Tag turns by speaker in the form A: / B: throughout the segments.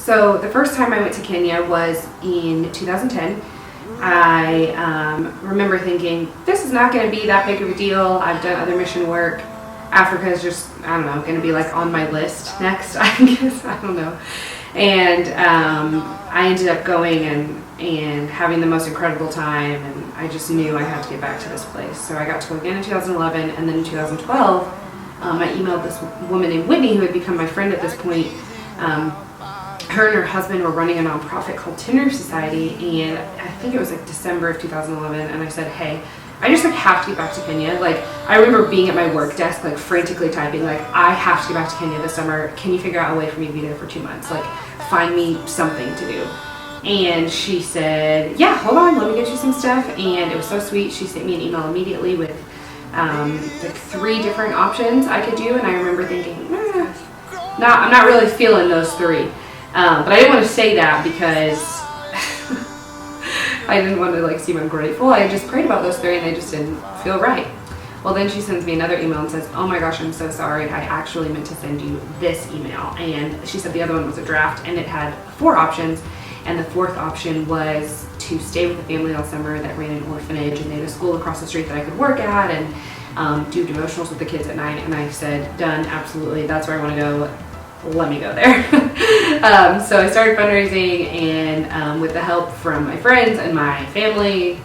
A: So the first time I went to Kenya was in 2010. I remember thinking, this is not going to be that big of a deal. I've done other mission work. Africa is just, I don't know, going to be like on my list next, I guess. I don't know. And I ended up going and having the most incredible time, and I just knew I had to get back to this place. So I got to go again in 2011, and then in 2012, I emailed this woman named Whitney, who had become my friend at this point. Her and her husband were running a nonprofit called Tinder Society, and I think it was like December of 2011, and I said, hey, I just like have to get back to Kenya. Like, I remember being at my work desk, like frantically typing, like, I have to get back to Kenya this summer. Can you figure out a way for me to be there for 2 months? Like, find me something to do. And she said, yeah, hold on, let me get you some stuff. And it was so sweet. She sent me an email immediately with like 3 different options I could do. And I remember thinking, I'm not really feeling those 3. But I didn't want to say that because I didn't want to like seem ungrateful. I just prayed about those 3 and they just didn't feel right. Well, then she sends me another email and says, oh my gosh, I'm so sorry. I actually meant to send you this email. And she said the other one was a draft, and it had 4 options. And the 4th option was to stay with a family all summer that ran an orphanage, and they had a school across the street that I could work at and do devotionals with the kids at night. And I said, done, absolutely, that's where I want to go. Let me go there. So I started fundraising, and with the help from my friends and my family's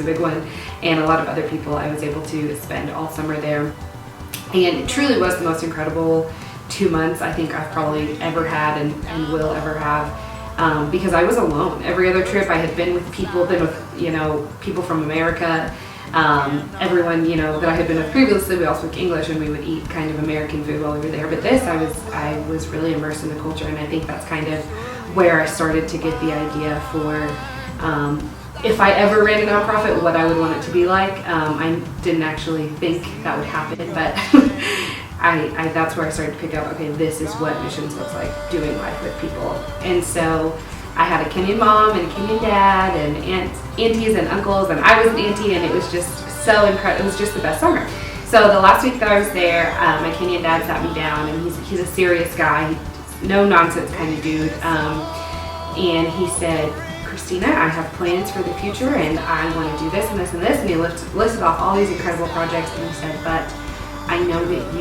A: a big one, and a lot of other people, I was able to spend all summer there. And it truly was the most incredible 2 months I think I've probably ever had and will ever have, because I was alone. Every other trip I had been with people, people from America. Everyone, that I had been with previously, we all spoke English, and we would eat kind of American food while we were there. But this, I was really immersed in the culture, and I think that's kind of where I started to get the idea for if I ever ran a nonprofit, what I would want it to be like. I didn't actually think that would happen, but that's where I started to pick up, okay, this is what missions looks like, doing life with people. And so I had a Kenyan mom and a Kenyan dad and aunties and uncles, and I was an auntie, and it was just so incredible. It was just the best summer. So the last week that I was there, my Kenyan dad sat me down, and he's a serious guy, no nonsense kind of dude, and he said, Christina, I have plans for the future, and I want to do this and this and this, and he listed off all these incredible projects, and he said, but I know that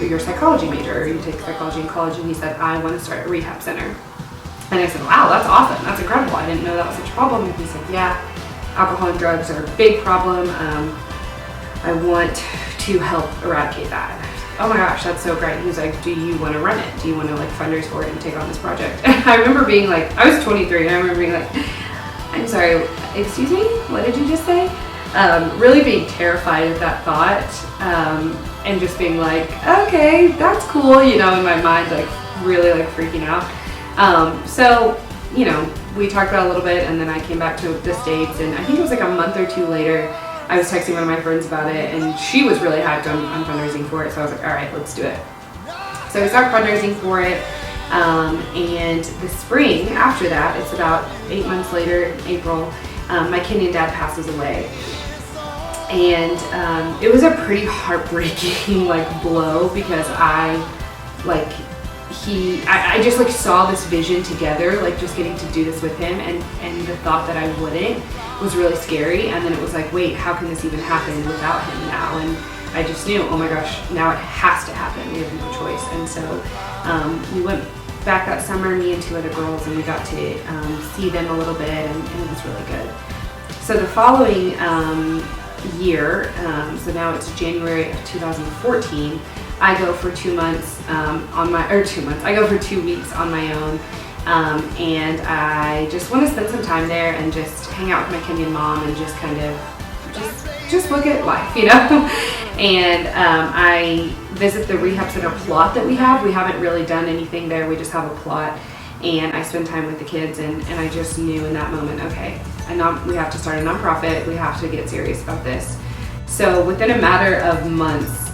A: you're a psychology major, or you take psychology in college, and he said, I want to start a rehab center. And I said, wow, that's awesome, that's incredible, I didn't know that was such a problem. And he said, yeah, alcohol and drugs are a big problem, I want to help eradicate that. Oh my gosh, that's so great. He was like, do you want to run it? Do you want to like fundraise for it and take on this project? And I remember being like, I was 23, and I remember being like, I'm sorry, excuse me, what did you just say? Really being terrified of that thought, and just being like, okay, that's cool, in my mind, like really like freaking out. So, we talked about it a little bit, and then I came back to the States, and I think it was like a month or 2 later, I was texting one of my friends about it, and she was really hyped on fundraising for it, so I was like, all right, let's do it. So we started fundraising for it, and the spring after that, it's about 8 months later, in April, my Kenyan dad passes away. And it was a pretty heartbreaking blow, because I just saw this vision together, just getting to do this with him, and the thought that I wouldn't was really scary. And then it was like, wait, how can this even happen without him now? And I just knew, oh my gosh, now it has to happen. We have no choice. And so we went back that summer, me and 2 other girls, and we got to see them a little bit, and it was really good. So the following year, so now it's January of 2014, I go for 2 months I go for 2 weeks on my own, and I just want to spend some time there and just hang out with my Kenyan mom and just kind of just look at life, and I visit the rehab center plot that we have. We haven't really done anything there, we just have a plot, and I spend time with the kids, and I just knew in that moment, okay, we have to start a nonprofit, we have to get serious about this. So within a matter of months,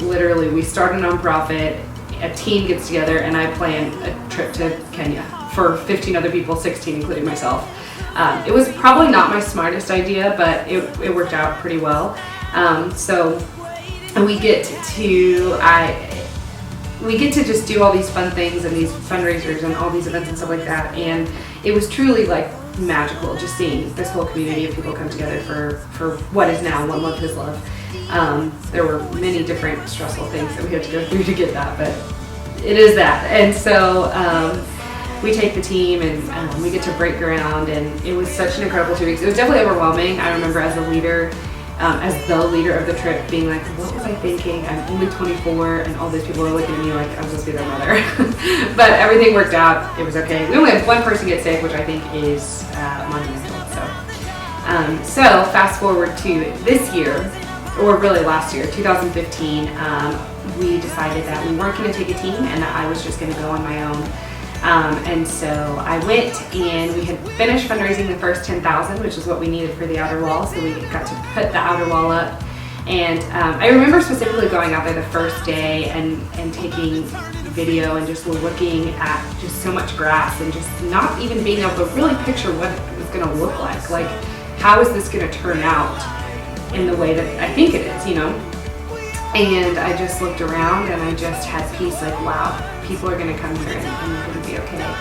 A: literally we start a nonprofit, a team gets together, and I plan a trip to Kenya for 15 other people, 16 including myself. It was probably not my smartest idea, but it worked out pretty well. So we get to, we get to just do all these fun things and these fundraisers and all these events and stuff like that. And it was truly like magical just seeing this whole community of people come together for what is now One Love His Love. There were many different stressful things that we had to go through to get that, but it is that. And so we take the team and we get to break ground, and it was such an incredible 2 weeks. It was definitely overwhelming. I remember as the leader of the trip being like, what was I thinking? I'm only 24 and all these people are looking at me like I'm supposed to be their mother. But everything worked out. It was okay. We only had one person get sick, which I think is monumental. So fast forward to this year, or really last year, 2015, we decided that we weren't going to take a team and that I was just going to go on my own. And so I went, and we had finished fundraising the first 10,000, which is what we needed for the outer wall. So we got to put the outer wall up. And I remember specifically going out there the first day and taking video and just looking at just so much grass and just not even being able to really picture what it was going to look like. Like, how is this going to turn out in the way that I think it is, you know? And I just looked around and I just had peace, like, wow, people are going to come here and we're going to be okay.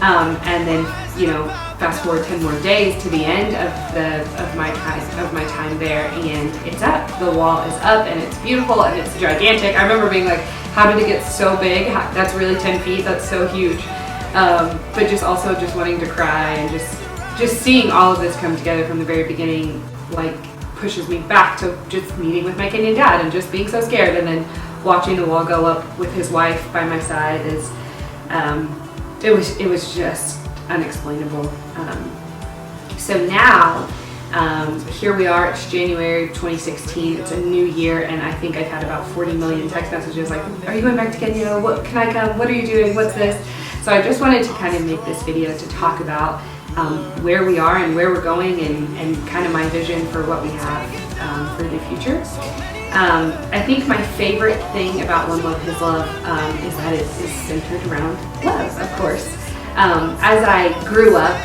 A: And then, you know, fast forward 10 more days to the end of my time there, and it's up. The wall is up and it's beautiful and it's gigantic. I remember being like, how did it get so big? That's really 10 feet. That's so huge. But just also just wanting to cry and just seeing all of this come together from the very beginning, like, pushes me back to just meeting with my Kenyan dad and just being so scared, and then watching the wall go up with his wife by my side is it was just unexplainable. So now here we are. It's January 2016. It's a new year, and I think I've had about 40 million text messages like, are you going back to Kenya? What can I come? What are you doing? What's this? So I just wanted to kind of make this video to talk about where we are and where we're going, and kind of my vision for what we have for the future. I think my favorite thing about One Love His Love is that it is centered around love, of course. As I grew up,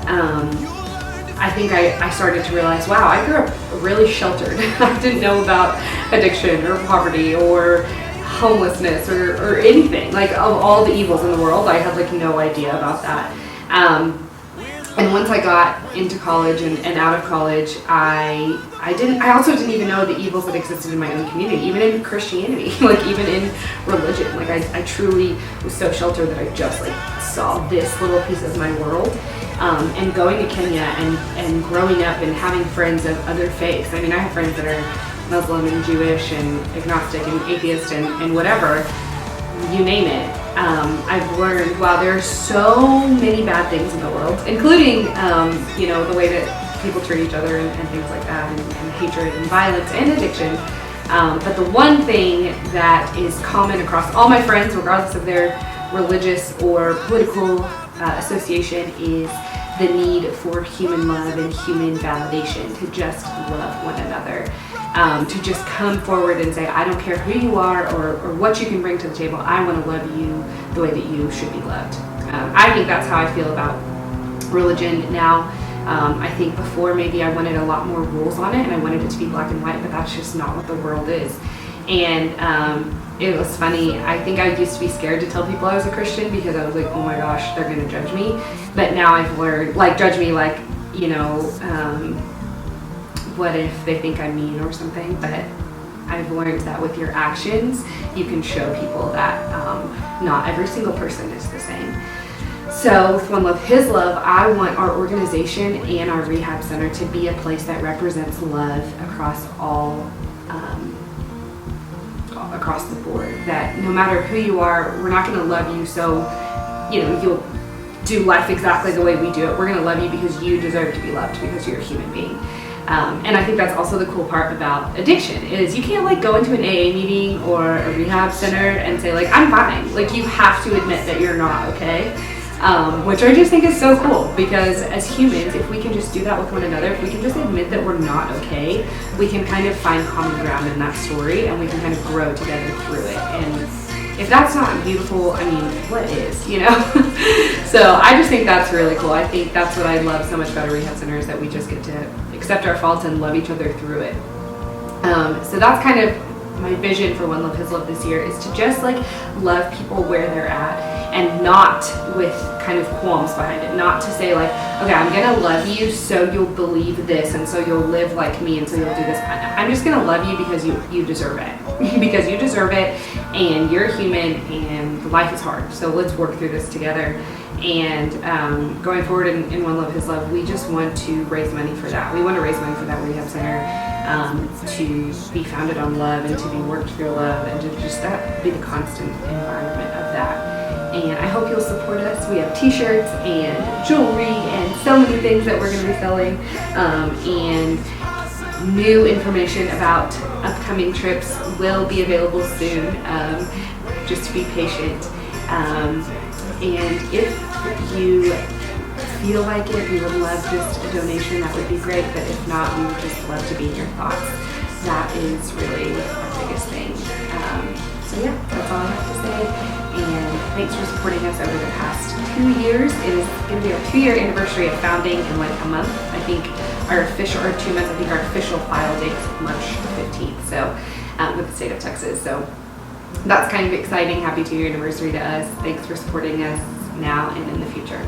A: I think I started to realize, wow, I grew up really sheltered. I didn't know about addiction or poverty or homelessness or anything, like of all the evils in the world. I had like no idea about that. And once I got into college and out of college, I also didn't even know the evils that existed in my own community, even in Christianity, like even in religion. Like I truly was so sheltered that I just like saw this little piece of my world. And going to Kenya and growing up and having friends of other faiths. I mean, I have friends that are Muslim and Jewish and agnostic and atheist and whatever, you name it. I've learned, wow, there are so many bad things in the world, including, you know, the way that people treat each other and things like that, and hatred and violence and addiction. But the one thing that is common across all my friends, regardless of their religious or political association, is the need for human love and human validation, to just love one another. To just come forward and say, I don't care who you are or what you can bring to the table, I want to love you the way that you should be loved. I think that's how I feel about religion now. I think before maybe I wanted a lot more rules on it and I wanted it to be black and white, but that's just not what the world is. And it was funny, I think I used to be scared to tell people I was a Christian because I was like, oh my gosh, they're going to judge me. But now I've learned, like, judge me like, you know, what if they think I'm mean or something? But I've learned that with your actions, you can show people that not every single person is the same. So with One Love His Love, I want our organization and our rehab center to be a place that represents love across all, across the board. That no matter who you are, we're not going to love you so, you know, you'll do life exactly the way we do it. We're going to love you because you deserve to be loved, because you're a human being. And I think that's also the cool part about addiction, is you can't like go into an AA meeting or a rehab center and say like, I'm fine. Like, you have to admit that you're not okay, which I just think is so cool, because as humans, if we can just do that with one another, if we can just admit that we're not okay, we can kind of find common ground in that story and we can kind of grow together through it. And if that's not beautiful, I mean, what is, you know? So I just think that's really cool. I think that's what I love so much about a rehab center, is that we just get to accept our faults and love each other through it. So that's kind of my vision for One Love His Love this year is to just like love people where they're at, and not with kind of qualms behind it. Not to say like, okay, I'm gonna love you so you'll believe this, and so you'll live like me, and so you'll do this. I'm just gonna love you because you deserve it. Because you deserve it, and you're human, and life is hard. So let's work through this together. And going forward in One Love His Love, we just want to raise money for that. We want to raise money for that rehab center, to be founded on love and to be worked through love, and to just that be the constant environment of that. And I hope you'll support us. We have t-shirts and jewelry and so many things that we're going to be selling, and new information about upcoming trips will be available soon. Just to be patient. And if you feel like it, we would love just a donation. That would be great. But if not, we would just love to be in your thoughts. That is really our biggest thing. So yeah, that's all I have to say. And thanks for supporting us over the past 2 years. It is going to be our 2-year anniversary of founding in like a month. I think our official, or 2 months, I think our official file date is March 15th. So with the state of Texas. So that's kind of exciting. Happy 2-year anniversary to us. Thanks for supporting us now and in the future.